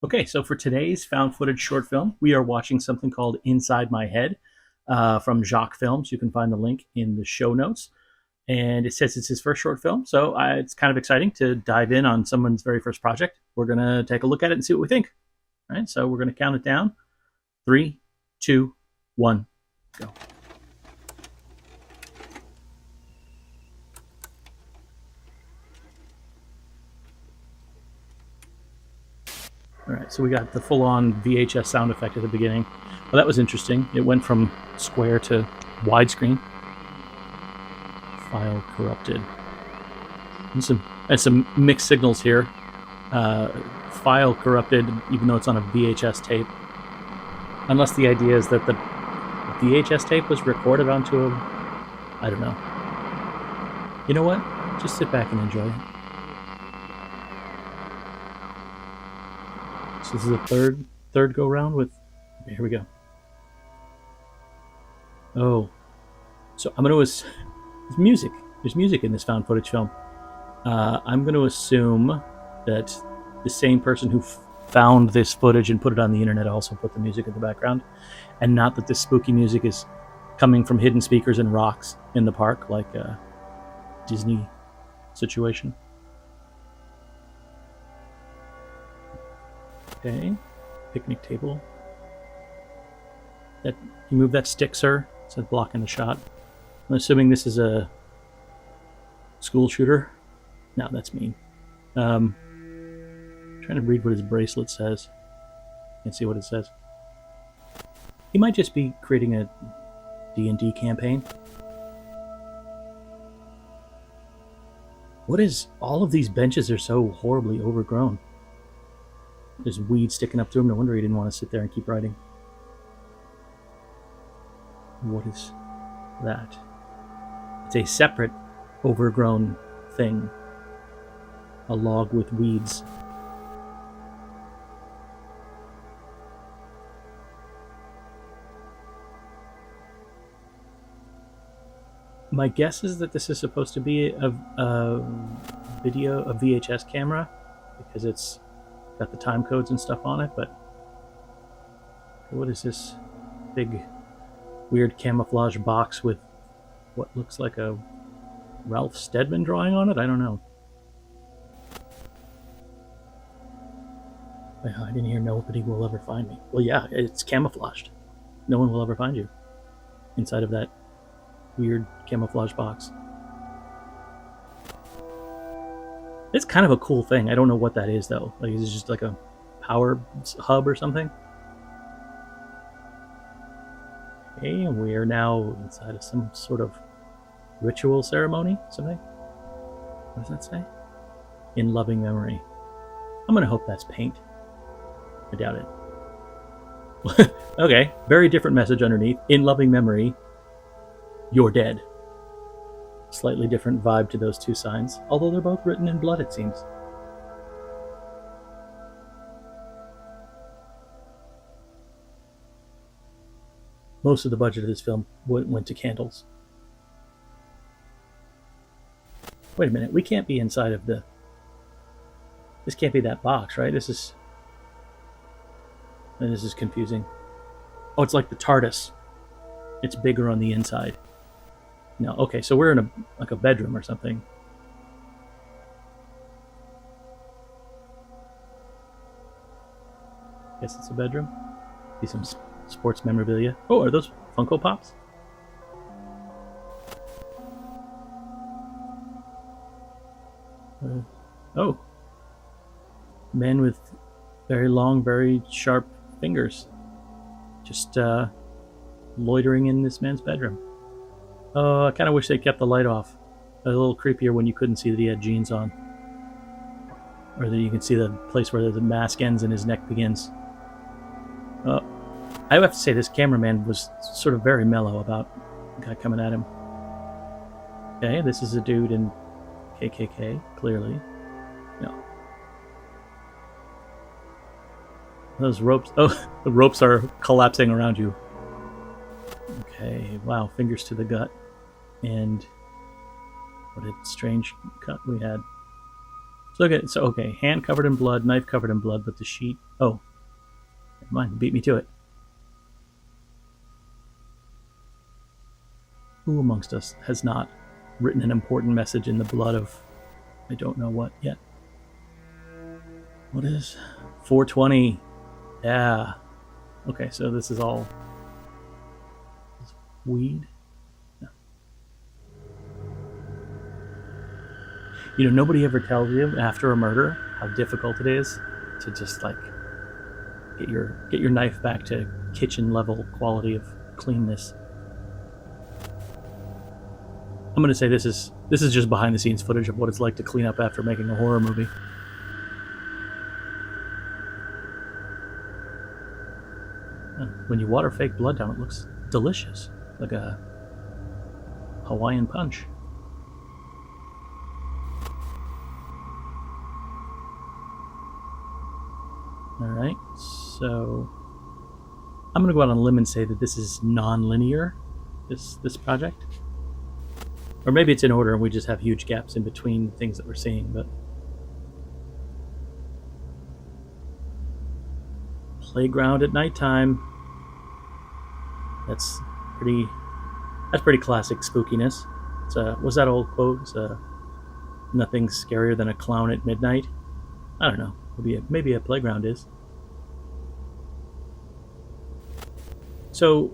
Okay, so for today's found footage short film, we are watching something called Inside My Head from Jacques Films. You can find the link in the show notes. And it says it's his first short film, so it's kind of exciting to dive in on someone's very first project. We're going to take a look at it and see what we think. All right, so we're going to count it down. 3, 2, 1, go. All right, so we got the full-on VHS sound effect at the beginning. Well, that was interesting. It went from square to widescreen. File corrupted. And some mixed signals here. File corrupted, even though it's on a VHS tape. Unless the idea is that the VHS tape was recorded onto a... I don't know. You know what? Just sit back and enjoy it. So this is the third go round with... Okay, here we go. Oh. So I'm going to... There's music. There's music in this found footage film. I'm going to assume that the same person who found this footage and put it on the internet also put the music in the background, and not that this spooky music is coming from hidden speakers and rocks in the park like a Disney situation. Okay, picnic table. That you move that stick, sir. It says blocking the shot. I'm assuming this is a school shooter. No, that's mean. Trying to read what his bracelet says. Can't see what it says. He might just be creating a D&D campaign. What is... All of these benches are so horribly overgrown. There's weeds sticking up to him. No wonder he didn't want to sit there and keep writing. What is that? It's a separate overgrown thing. A log with weeds. My guess is that this is supposed to be a VHS camera, because it's got the time codes and stuff on it, but what is this big weird camouflage box with what looks like a Ralph Steadman drawing on it? I don't know. Well, hiding here, nobody will ever find me. Well, yeah, it's camouflaged. No one will ever find you inside of that weird camouflage box. It's kind of a cool thing. I don't know what that is, though. Like, is it just like a power hub or something? Okay, and we are now inside of some sort of ritual ceremony, something. What does that say? In loving memory. I'm gonna hope that's paint. I doubt it. Okay, very different message underneath. In loving memory, you're dead. Slightly different vibe to those two signs, although they're both written in blood, it seems. Most of the budget of this film went to candles. Wait a minute, we can't be inside of the... This can't be that box, right? This is confusing. Oh, it's like the TARDIS. It's bigger on the inside. No, okay, so we're in a bedroom or something. Guess it's a bedroom. See some sports memorabilia. Oh, are those Funko Pops? Oh. Men with very long, very sharp fingers. Just loitering in this man's bedroom. Oh, I kind of wish they kept the light off. A little creepier when you couldn't see that he had jeans on. Or that you can see the place where the mask ends and his neck begins. I have to say, this cameraman was sort of very mellow about the guy coming at him. Okay, this is a dude in KKK, clearly. No. Those ropes... Oh, the ropes are collapsing around you. Okay, wow, fingers to the gut. And what a strange cut we had. So okay, hand covered in blood, knife covered in blood, but the sheet. Oh, never mind. Beat me to it. Who amongst us has not written an important message in the blood of I don't know what yet? What is 420? Yeah. Okay, so this is all weed. No. Nobody ever tells you after a murder how difficult it is to just like get your knife back to kitchen level quality of cleanness. I'm gonna say this is just behind the scenes footage of what it's like to clean up after making a horror movie. When you water fake blood down, it looks delicious, like a Hawaiian punch. All right, so I'm gonna go out on a limb and say that this is non-linear, this project, or maybe it's in order and we just have huge gaps in between things that we're seeing. But playground at nighttime. That's pretty classic spookiness. What's that old quote? It's nothing's scarier than a clown at midnight. I don't know. Maybe a playground is. So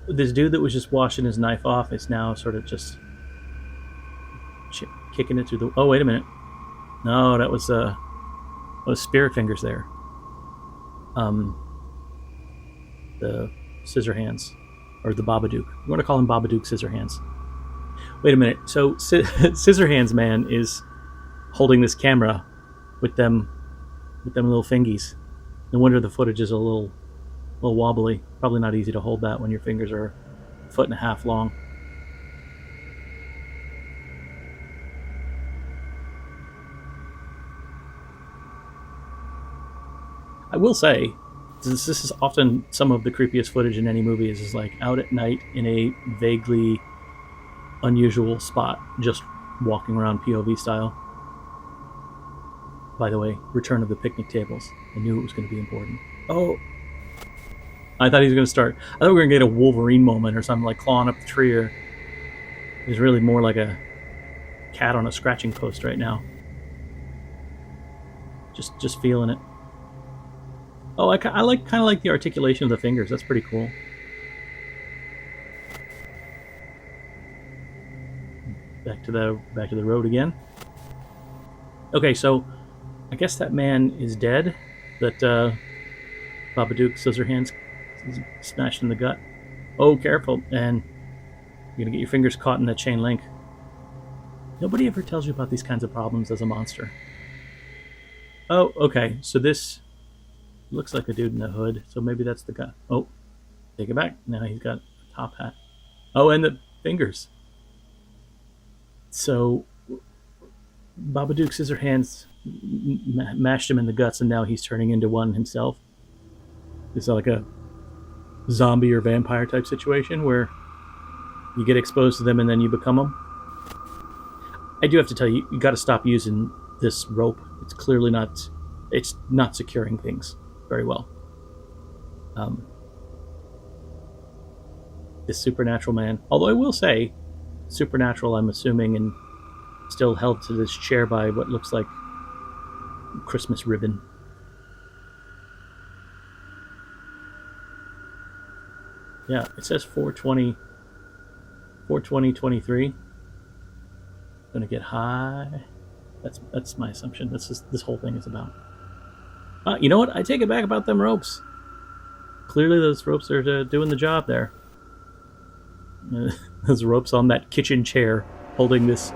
this dude that was just washing his knife off is now sort of just kicking it through the. Oh, wait a minute. No, that was spirit fingers there. The scissor hands, or the Babadook. You want to call him Babadook scissor hands. Wait a minute. So scissor hands man is holding this camera with them little fingies. No wonder the footage is a little wobbly. Probably not easy to hold that when your fingers are a foot and a half long. I will say, this is often some of the creepiest footage in any movie is like out at night in a vaguely unusual spot, just walking around POV style. By the way, return of the picnic tables. I knew it was going to be important. Oh, I thought he was going to start. I thought we were going to get a Wolverine moment or something, like clawing up the tree. Or he's really more like a cat on a scratching post right now. Just feeling it. Oh, I kind of like the articulation of the fingers. That's pretty cool. Back to the road again. Okay, so I guess that man is dead. That Babadook Scissorhands smashed in the gut. Oh, careful, and you're gonna get your fingers caught in that chain link. Nobody ever tells you about these kinds of problems as a monster. Oh, okay. So this looks like a dude in the hood. So maybe that's the guy. Oh, take it back. Now he's got a top hat. Oh, and the fingers. So Babadook Scissorhands mashed him in the guts, and now he's turning into one himself. It's like a zombie or vampire type situation where you get exposed to them and then you become them. I do have to tell you, you got to stop using this rope. It's clearly not. It's not securing things very well. This supernatural man. Although I will say, supernatural, I'm assuming, and still held to this chair by what looks like Christmas ribbon. Yeah, it says 420-23. Gonna get high. That's my assumption. This whole thing is about. You know what? I take it back about them ropes. Clearly, those ropes are doing the job there. Those ropes on that kitchen chair holding this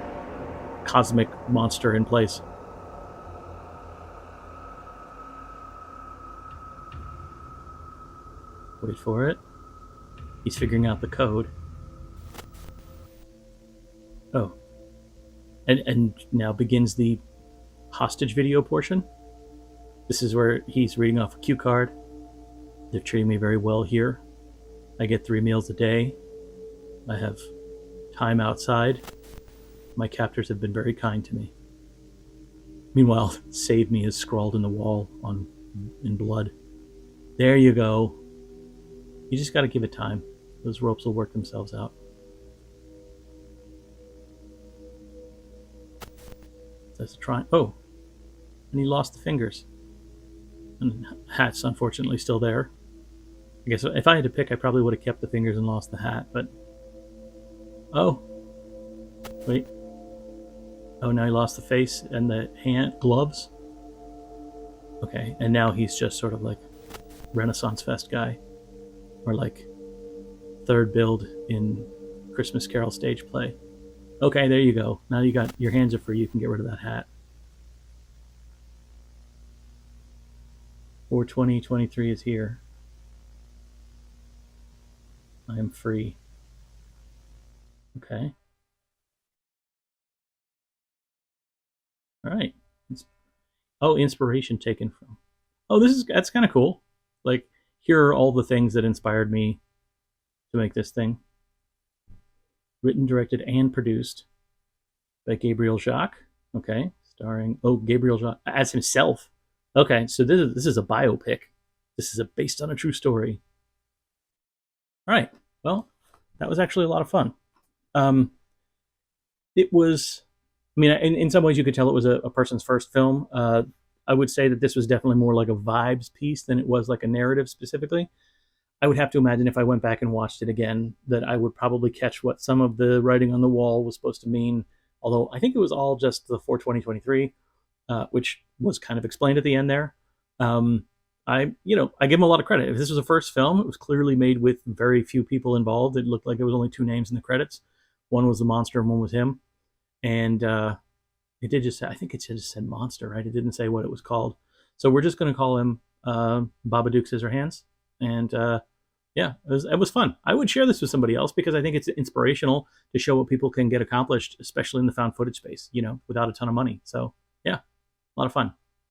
cosmic monster in place. Wait for it. He's figuring out the code. Oh. And now begins the hostage video portion. This is where he's reading off a cue card. They're treating me very well here. I get 3 meals a day. I have time outside. My captors have been very kind to me. Meanwhile, "Save me" is scrawled in the wall in blood. There you go. You just got to give it time. Those ropes will work themselves out. That's a try. Oh, and he lost the fingers. And the hat's unfortunately still there. I guess if I had to pick, I probably would have kept the fingers and lost the hat, but... Oh. Wait. Oh, now he lost the face and the hand gloves. Okay, and now he's just sort of like Renaissance Fest guy. Or like third build in Christmas Carol stage play. Okay, there you go. Now you got your hands are free. You can get rid of that hat. 4/20/23 is here. I am free. Okay. All right. Oh, inspiration taken from. Oh, that's kind of cool. Like, here are all the things that inspired me to make this thing. Written, directed, and produced by Gabriel Jacques. Okay, starring Gabriel Jacques as himself. Okay, so this is a biopic. This is based on a true story. All right. Well, that was actually a lot of fun. It was. I mean, in some ways, you could tell it was a person's first film. I would say that this was definitely more like a vibes piece than it was like a narrative specifically. I would have to imagine if I went back and watched it again that I would probably catch what some of the writing on the wall was supposed to mean. Although I think it was all just the 4/20/23, which was kind of explained at the end there. I give him a lot of credit. If this was a first film, it was clearly made with very few people involved. It looked like there was only two names in the credits. One was the monster and one was him. And it did just, I think it just said monster, right? It didn't say what it was called. So we're just going to call him Babadook Scissorhands. And yeah, it was fun. I would share this with somebody else because I think it's inspirational to show what people can get accomplished, especially in the found footage space, without a ton of money. So yeah, a lot of fun.